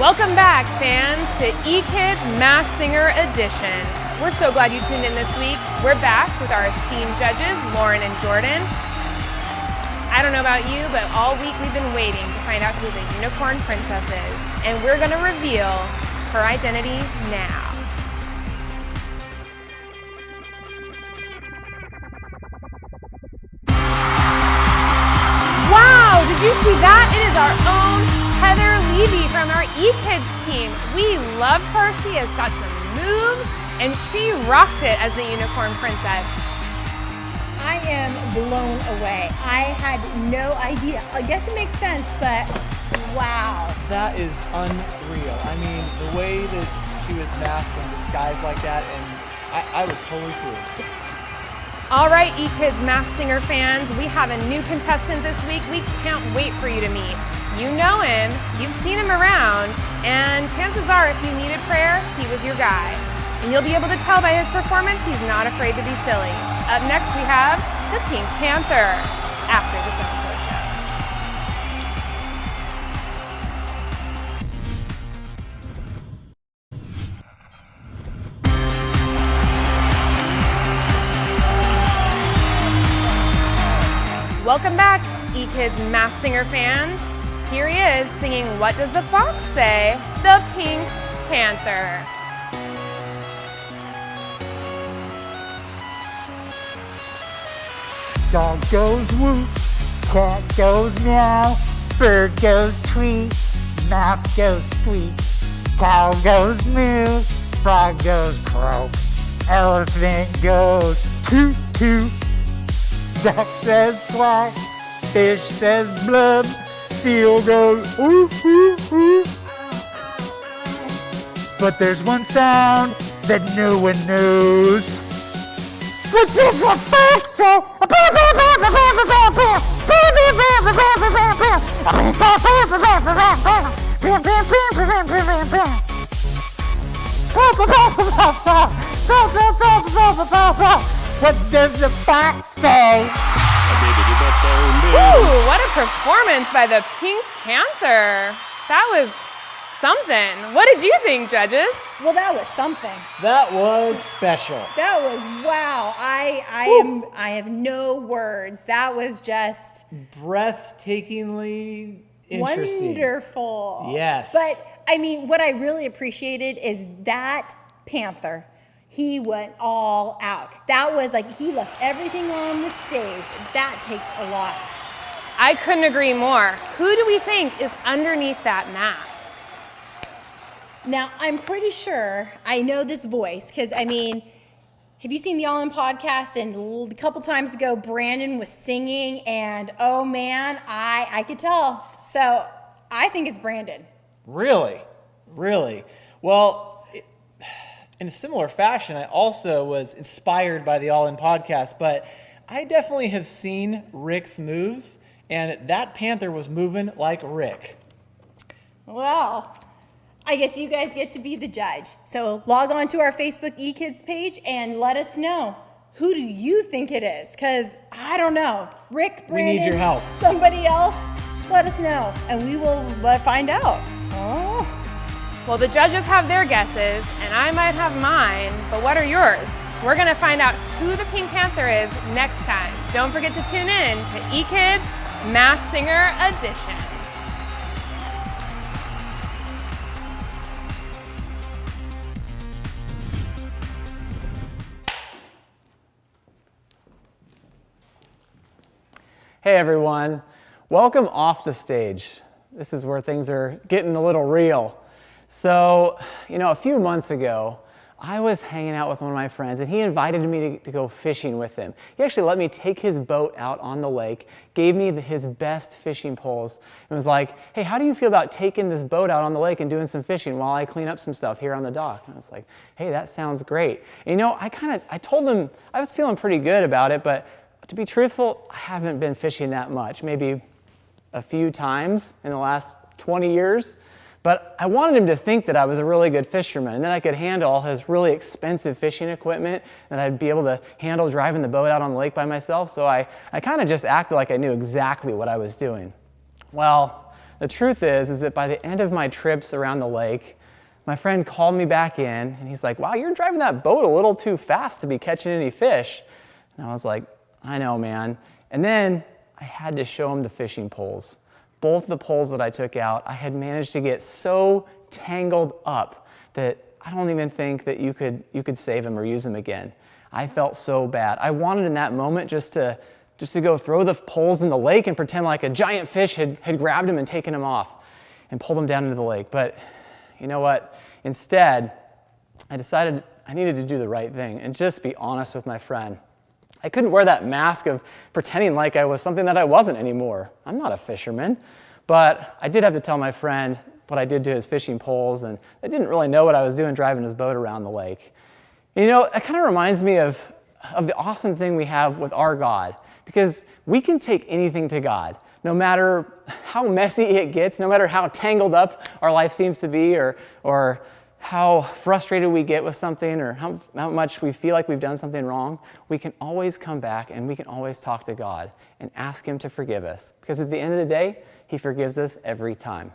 Welcome back, fans, to eKids Masked Singer Edition. We're so glad you tuned in this week. We're back with our esteemed judges, Lauren and Jordan. I don't know about you, but all week we've been waiting to find out who the unicorn princess is, and we're going to reveal her identity now. Wow, did you see that? It is our own Heather Levy from our eKids team. We love her. She has got some moves, and she rocked it as the unicorn princess. I am blown away. I had no idea. I guess it makes sense, but wow. That is unreal. I mean, the way that she was masked and disguised like that, and I was totally fooled. All right, eKids Masked Singer fans, we have a new contestant this week we can't wait for you to meet. You know him, you've seen him around, and chances are if you needed prayer, he was your guy. And you'll be able to tell by his performance he's not afraid to be silly. Up next we have the Pink Panther after the So-and-So Show. Welcome back, eKids Masked Singer fans. Here he is singing What Does the Fox Say? The Pink Panther. Dog goes whoop, cat goes meow, bird goes tweet, mouse goes squeak, cow goes moo, frog goes croak, elephant goes toot toot, duck says quack, fish says blub, seal goes ooh ooh ooh. But there's one sound that no one knows. What does the fox say? What does the fox say? Ooh, what a performance by the Pink Panther. That was something. What did you think, judges? Well, that was something. That was special. That was wow. I have no words. That was just Breathtakingly interesting. wonderful. Yes. But I mean, what I really appreciated is that panther. He went all out. That was like he left everything on the stage. That takes a lot. I couldn't agree more. Who do we think is underneath that mask? Now, I'm pretty sure I know this voice because, I mean, have you seen the All In podcast? And a couple times ago, Brandon was singing, and oh man, I could tell. So I think it's Brandon. Really? Really? Well, in a similar fashion, I also was inspired by the All In podcast, but I definitely have seen Rick's moves, and that panther was moving like Rick. Well, I guess you guys get to be the judge. So log on to our Facebook eKids page and let us know. Who do you think it is? Because I don't know. Rick, Brandon, We need your help. Somebody else, let us know. And we will find out. Oh. Well, the judges have their guesses, and I might have mine, but what are yours? We're going to find out who the Pink Panther is next time. Don't forget to tune in to eKids Masked Singer Edition. Hey everyone, welcome off the stage. This is where things are getting a little real. So, a few months ago, I was hanging out with one of my friends and he invited me to go fishing with him. He actually let me take his boat out on the lake, gave me his best fishing poles, and was like, hey, how do you feel about taking this boat out on the lake and doing some fishing while I clean up some stuff here on the dock? And I was like, hey, that sounds great. And I told him I was feeling pretty good about it, but to be truthful, I haven't been fishing that much, maybe a few times in the last 20 years. But I wanted him to think that I was a really good fisherman and that I could handle all his really expensive fishing equipment, and I'd be able to handle driving the boat out on the lake by myself. So I kind of just acted like I knew exactly what I was doing. Well, the truth is that by the end of my trips around the lake, my friend called me back in and he's like, wow, you're driving that boat a little too fast to be catching any fish. And I was like, I know, man. And then I had to show him the fishing poles. Both the poles that I took out, I had managed to get so tangled up that I don't even think that you could save them or use them again. I felt so bad. I wanted in that moment just to go throw the poles in the lake and pretend like a giant fish had grabbed him and taken him off and pulled him down into the lake. But you know what? Instead, I decided I needed to do the right thing and just be honest with my friend. I couldn't wear that mask of pretending like I was something that I wasn't anymore. I'm not a fisherman. But I did have to tell my friend what I did to his fishing poles, and they didn't really know what I was doing driving his boat around the lake. You know, it kind of reminds me of the awesome thing we have with our God, because we can take anything to God, no matter how messy it gets, no matter how tangled up our life seems to be, or how frustrated we get with something, or how much we feel like we've done something wrong. We can always come back and we can always talk to God and ask Him to forgive us, because at the end of the day, He forgives us every time.